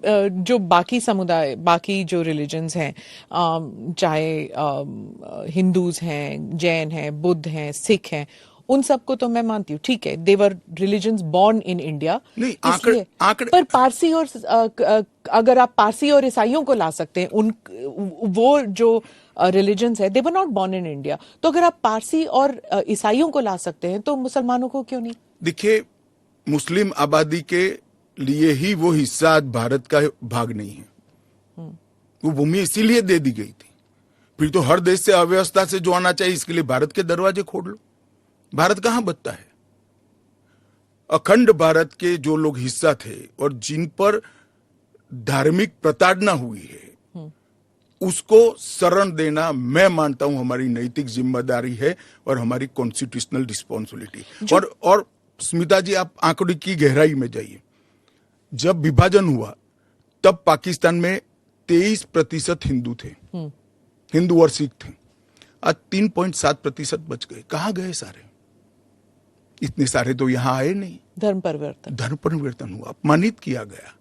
जो बाकी समुदाय, बाकी जो रिलीजन्स हैं, चाहे हिंदूज हैं, जैन हैं, बुद्ध हैं, सिख हैं, उन सबको तो मैं मानती हूँ, ठीक है, देवर रिलीजन्स बॉर्न इन इंडिया, इसलिए पर पारसी और अगर आप पारसी और ईसाइयों को ला सकते हैं, उन वो जो रिलीजन्स है, they were not born in India, तो अगर आप पारसी और ईसाइयों को ला सकते हैं तो मुसलमानों को क्यों नहीं? देखिए, मुस्लिम आबादी के लिए ही वो हिस्सा आज भारत का भाग नहीं है। वो भूमि इसीलिए दे दी गई थी। फिर तो हर देश से अव्यवस्था से जो आना चाहिए, इसके लिए भारत के दरवाजे खोल लो। भारत कहां बचता है? अखंड भारत के जो लोग हिस्सा थे और जिन पर धार्मिक प्रताड़ना हुई है, उसको शरण देना मैं मानता हूं हमारी नैतिक जिम्मेदारी है और हमारी कॉन्स्टिट्यूशनल रिस्पॉन्सिबिलिटी। और स्मिता जी, आप आंकड़े की गहराई में जाइए। जब विभाजन हुआ तब पाकिस्तान में 23% हिंदू थे, हिंदू और सिख थे। आज 3.7% बच गए। कहां गए सारे? इतने सारे तो यहां आए नहीं। धर्म परिवर्तन हुआ, अपमानित किया गया,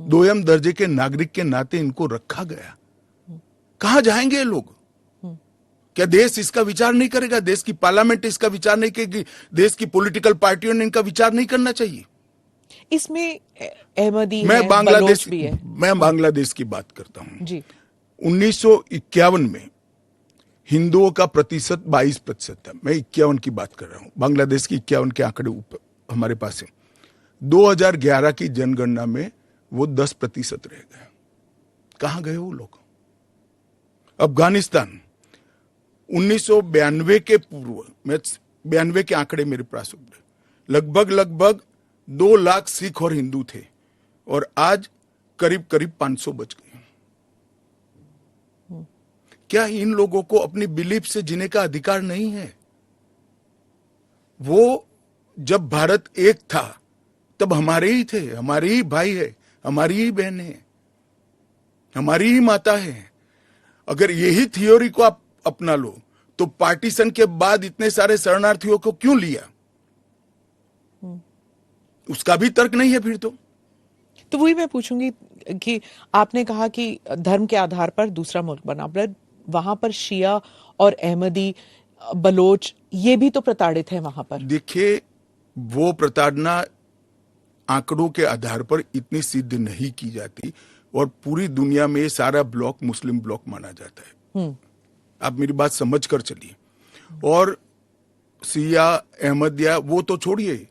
दोयम दर्जे के नागरिक के नाते इनको रखा गया। कहां जाएंगे ये लोग? क्या देश इसका विचार नहीं करेगा? देश की पार्लियामेंट इसका विचार नहीं करेगी? देश की पॉलिटिकल पार्टियों ने इनका विचार नहीं करना चाहिए? इसमें अहमदी मैं बांग्लादेश भी है। मैं बांग्लादेश की बात करता हूं जी। 1951 में हिंदुओं का प्रतिशत 22% था। मैं 51 की बात कर रहा हूं। बांग्लादेश की 51 के आंकड़े ऊपर हमारे पास है। 2011 की जनगणना में वो 10% रह गए। कहां गए वो लोग? अफगानिस्तान 1992 के पूर्व, मैं 92 के आंकड़े मेरे पास लगभग 2 लाख सिख और हिंदू थे और आज करीब 500 बच गए। क्या इन लोगों को अपनी बिलीफ से जीने का अधिकार नहीं है? वो जब भारत एक था तब हमारे ही थे, हमारे ही भाई है, हमारी ही बहन है, हमारी ही माता है। अगर यही थ्योरी को आप अपना लो तो पार्टीशन के बाद इतने सारे शरणार्थियों को क्यों लिया? उसका भी तर्क नहीं है फिर तो वही मैं पूछूंगी कि आपने कहा कि धर्म के आधार पर दूसरा मुल्क बना, पर वहां पर शिया और अहमदी, बलोच, ये भी तो प्रताड़ित है वहां पर। देखिए, वो प्रताड़ना आंकड़ों के आधार पर इतनी सिद्ध नहीं की जाती और पूरी दुनिया में सारा ब्लॉक मुस्लिम ब्लॉक माना जाता है। आप मेरी बात समझ कर चलिए। और शिया, अहमदिया वो तो छोड़िए,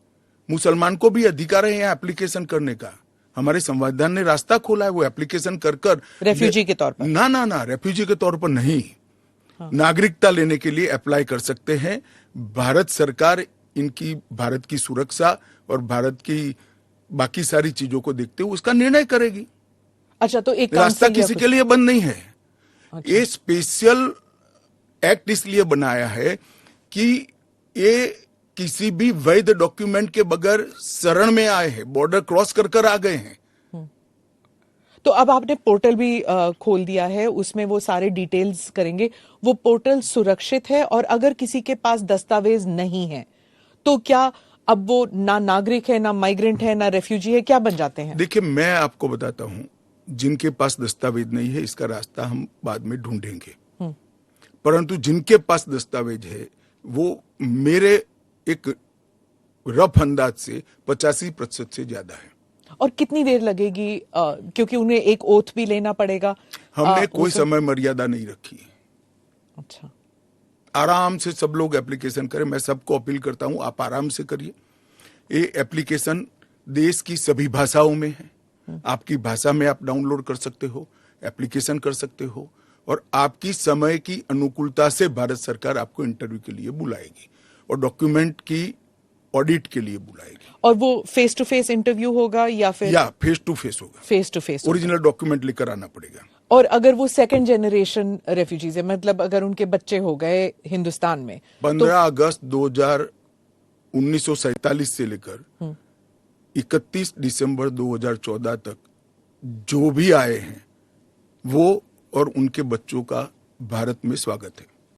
मुसलमान को भी अधिकार है यहाँ एप्लीकेशन करने का। हमारे संविधान ने रास्ता खोला है, वो एप्लीकेशन कर रेफ्यूजी के तौर पर ना रेफ्यूजी के तौर पर नहीं, नागरिकता लेने के लिए अप्लाई कर सकते हैं। भारत सरकार इनकी भारत की सुरक्षा और भारत की बाकी सारी चीजों को देखते हुए उसका निर्णय करेगी। अच्छा, तो एक रास्ता किसी के लिए बंद नहीं है। अच्छा। ये स्पेशल एक्ट इसलिए बनाया है कि ये किसी भी वैध डॉक्यूमेंट के बगैर शरण में आए हैं, बॉर्डर क्रॉस कर आ गए हैं। तो अब आपने पोर्टल भी खोल दिया है, उसमें वो सारे डिटेल्स करेंगे। वो पोर्टल सुरक्षित है और अगर किसी के पास दस्तावेज नहीं है तो क्या अब वो ना नागरिक है, ना माइग्रेंट है, ना रेफ्यूजी है, क्या बन जाते हैं? देखिए, मैं आपको बताता हूं, जिनके पास दस्तावेज नहीं है इसका रास्ता हम बाद में ढूंढेंगे, परंतु जिनके पास दस्तावेज है वो मेरे एक रफ अंदाज से 85% से ज्यादा है। और कितनी देर लगेगी? क्योंकि उन्हें एक ओथ भी लेना पड़ेगा। हमने कोई समय मर्यादा नहीं रखी। अच्छा, आराम से सब लोग एप्लीकेशन करें। मैं सबको अपील करता हूं, आप आराम से करिए। ये एप्लीकेशन देश की सभी भाषाओं में है। आपकी भाषा में आप डाउनलोड कर सकते हो, एप्लीकेशन कर सकते हो और आपकी समय की अनुकूलता से भारत सरकार आपको इंटरव्यू के लिए बुलाएगी और डॉक्यूमेंट की ऑडिट के लिए बुलाएगी। और वो फेस टू फेस इंटरव्यू होगा या फिर? या फेस टू फेस होगा। Face to face original document लेकर आना पड़ेगा। और अगर वो सेकंड जनरेशन रेफ्यूजीज है, मतलब अगर उनके बच्चे हो गए हिंदुस्तान में, 15 अगस्त 1947 से लेकर 31 दिसंबर 2014 तक जो भी आए हैं वो और उनके बच्चों का भारत में स्वागत है।